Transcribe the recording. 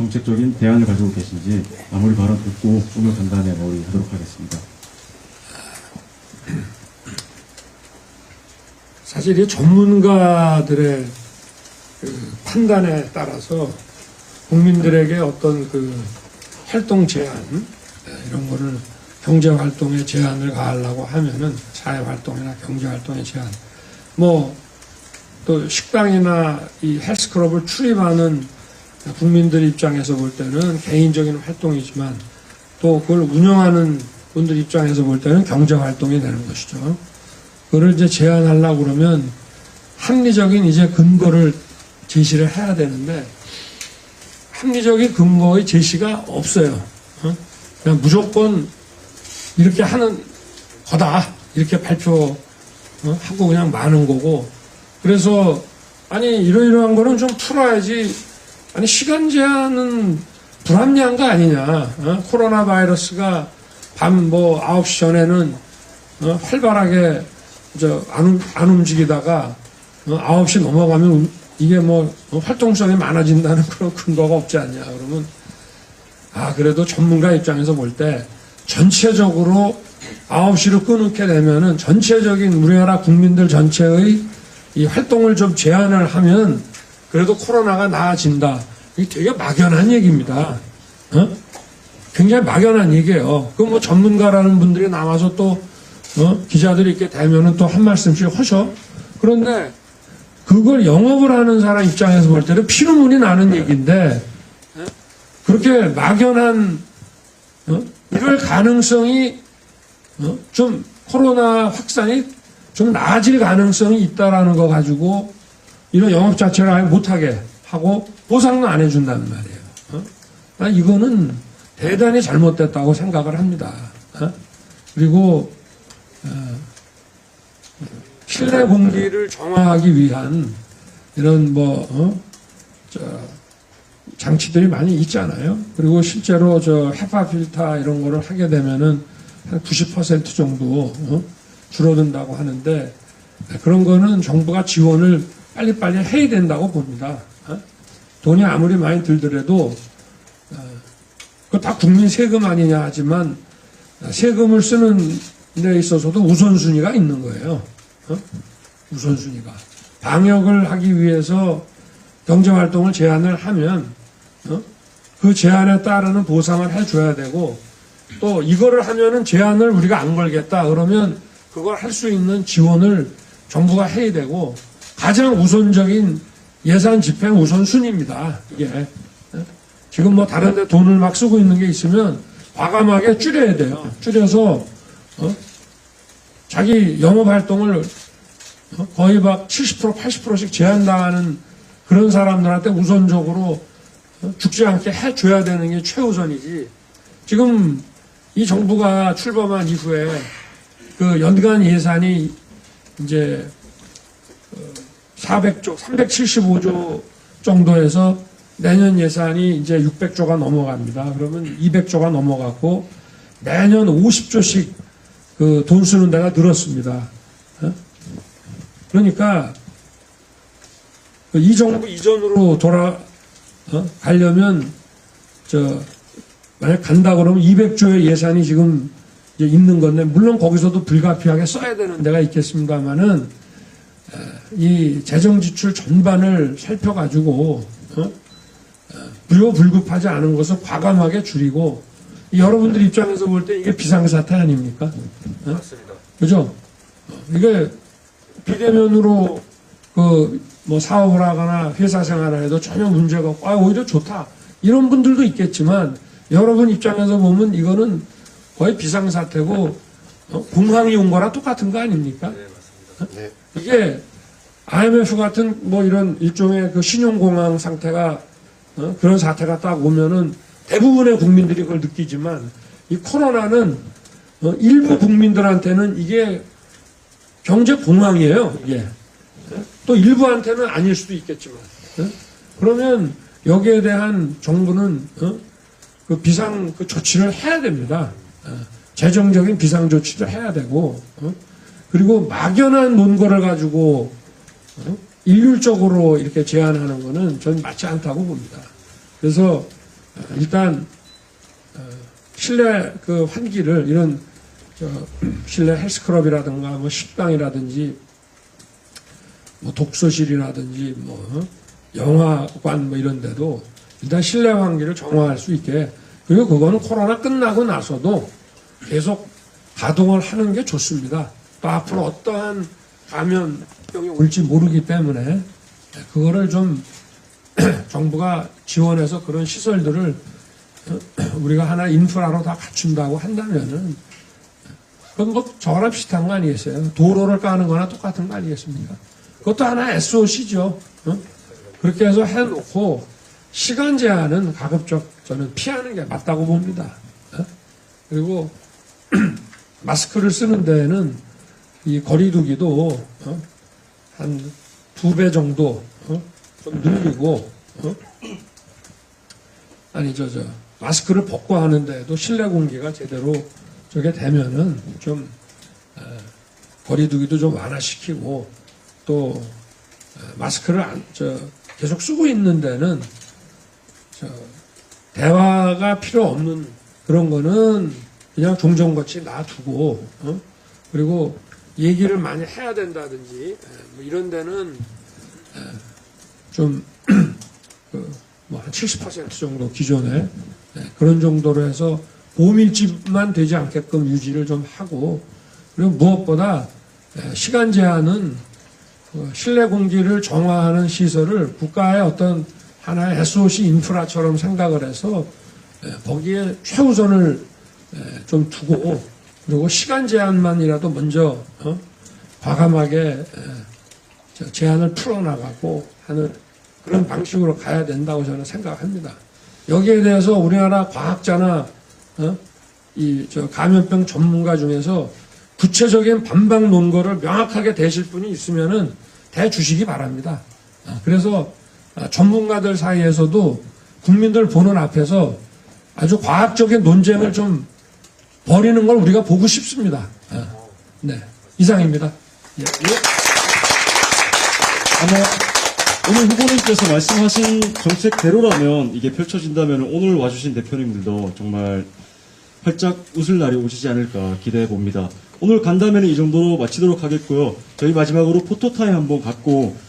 정책적인 대안을 가지고 계신지 마무리 발언 듣고 오늘 간단히 마무리하도록 하겠습니다. 사실 이 전문가들의 그 판단에 따라서 국민들에게 어떤 그 활동 제한 이런 거를 경제 활동에 제한을 가하려고 하면은 사회 활동이나 경제 활동에 제한 뭐 또 식당이나 이 헬스클럽을 출입하는 국민들 입장에서 볼 때는 개인적인 활동이지만 또 그걸 운영하는 분들 입장에서 볼 때는 경제 활동이 되는 것이죠. 그걸 이제 제한하려고 그러면 합리적인 이제 근거를 제시를 해야 되는데 합리적인 근거의 제시가 없어요. 그냥 무조건 이렇게 하는 거다 이렇게 발표하고 그냥 마는 거고 그래서 아니 이러이러한 거는 좀 풀어야지 아니 시간 제한은 불합리한 거 아니냐 코로나 바이러스가 밤 뭐 9시 전에는 활발하게 안 움직이다가 9시 넘어가면 이게 뭐 활동성이 많아진다는 그런 근거가 없지 않냐 그러면 그래도 전문가 입장에서 볼 때 전체적으로 9시로 끊게 되면은 전체적인 우리나라 국민들 전체의 이 활동을 좀 제한을 하면 그래도 코로나가 나아진다. 이게 되게 막연한 얘기입니다. 굉장히 막연한 얘기예요. 그 뭐 전문가라는 분들이 나와서 또 기자들이 이렇게 되면은 또 한 말씀씩 하셔. 그런데 그걸 영업을 하는 사람 입장에서 볼 때는 피눈물이 나는 얘기인데 그렇게 막연한 이럴 가능성이 좀 코로나 확산이 좀 나아질 가능성이 있다라는 거 가지고 이런 영업 자체를 아예 못하게 하고 보상도 안 해준다는 말이에요. 난 이거는 대단히 잘못됐다고 생각을 합니다. 그리고 실내 공기를 정화하기 위한 이런 장치들이 많이 있잖아요. 그리고 실제로 헤파 필터 이런 거를 하게 되면은 한 90% 정도 줄어든다고 하는데 그런 거는 정부가 지원을 빨리빨리 해야 된다고 봅니다. 돈이 아무리 많이 들더라도 그거 다 국민 세금 아니냐 하지만 세금을 쓰는 데 있어서도 우선순위가 있는 거예요. 우선순위가. 방역을 하기 위해서 경제활동을 제한을 하면 그 제한에 따르는 보상을 해줘야 되고 또 이거를 하면은 제한을 우리가 안 걸겠다 그러면 그걸 할 수 있는 지원을 정부가 해야 되고 가장 우선적인 예산 집행 우선순위입니다. 이게 지금 뭐 다른 데 돈을 막 쓰고 있는 게 있으면 과감하게 줄여야 돼요. 줄여서 자기 영업활동을 거의 막 70% 80%씩 제한당하는 그런 사람들한테 우선적으로 죽지 않게 해줘야 되는 게 최우선이지. 지금 이 정부가 출범한 이후에 그 연간 예산이 이제 400조, 375조 정도에서 내년 예산이 이제 600조가 넘어갑니다. 그러면 200조가 넘어갔고 매년 50조씩 그 돈 쓰는 데가 늘었습니다. 그러니까 이 정부 이전으로 가려면 만약 간다 그러면 200조의 예산이 지금 이제 있는 건데 물론 거기서도 불가피하게 써야 되는 데가 있겠습니다만은 이 재정 지출 전반을 살펴가지고 불효불급하지 않은 것을 과감하게 줄이고 여러분들 입장에서 볼 때 이게 비상사태 아닙니까? 맞습니다. 그죠? 이게 비대면으로 뭐 사업을 하거나 회사 생활을 해도 전혀 문제가 없고 오히려 좋다 이런 분들도 있겠지만 여러분 입장에서 보면 이거는 거의 비상사태고 공황이 온 거랑 똑같은 거 아닙니까? 네, 맞습니다. 네. 이게 IMF 같은 뭐 이런 일종의 그 신용공황 상태가 그런 사태가 딱 오면은 대부분의 국민들이 그걸 느끼지만 이 코로나는 일부 국민들한테는 이게 경제 공황이에요. 이게 또 일부한테는 아닐 수도 있겠지만 그러면 여기에 대한 정부는 그 비상 그 조치를 해야 됩니다. 재정적인 비상 조치를 해야 되고 그리고 막연한 논거를 가지고 일률적으로 이렇게 제한하는 거는 저는 맞지 않다고 봅니다. 그래서 일단 실내 그 환기를 이런 실내 헬스클럽이라든가 뭐 식당이라든지 뭐 독서실이라든지 뭐 영화관 뭐 이런 데도 일단 실내 환기를 정화할 수 있게, 그리고 그거는 코로나 끝나고 나서도 계속 가동을 하는 게 좋습니다. 또 앞으로 어떠한 감염병이 올지 모르기 때문에 그거를 좀 정부가 지원해서 그런 시설들을 우리가 하나 인프라로 다 갖춘다고 한다면은 그건 뭐 저랑 비슷한 거 아니겠어요? 도로를 까는 거나 똑같은 거 아니겠습니까? 그것도 하나 SOC죠. 그렇게 해서 해놓고 시간 제한은 가급적 저는 피하는 게 맞다고 봅니다. 그리고 마스크를 쓰는 데에는 이 거리두기도 한 2배 정도 좀 늘리고 마스크를 벗고 하는 데에도 실내 공기가 제대로 저게 되면은 좀 거리두기도 좀 완화시키고, 또 마스크를 계속 쓰고 있는 데는 대화가 필요 없는 그런 거는 그냥 종전같이 놔두고, 그리고 얘기를 많이 해야 된다든지 뭐 이런 데는 좀 한 70% 정도 기존에 그런 정도로 해서 보밀집만 되지 않게끔 유지를 좀 하고, 그리고 무엇보다 시간 제한은 실내 공기를 정화하는 시설을 국가의 어떤 하나의 SOC 인프라처럼 생각을 해서 거기에 최우선을 좀 두고, 그리고 시간 제한만이라도 먼저 과감하게 제한을 풀어나가고 하는 그런 방식으로 가야 된다고 저는 생각합니다. 여기에 대해서 우리나라 과학자나 감염병 전문가 중에서 구체적인 반박 논거를 명확하게 대실 분이 있으면은 대주시기 바랍니다. 그래서 전문가들 사이에서도 국민들 보는 앞에서 아주 과학적인 논쟁을 좀 벌이는 걸 우리가 보고 싶습니다. 네, 이상입니다. 예. 아마 오늘 후보님께서 말씀하신 정책대로라면 이게 펼쳐진다면 오늘 와주신 대표님들도 정말 활짝 웃을 날이 오시지 않을까 기대해 봅니다. 오늘 간담회는 이 정도로 마치도록 하겠고요. 저희 마지막으로 포토타임 한번 갖고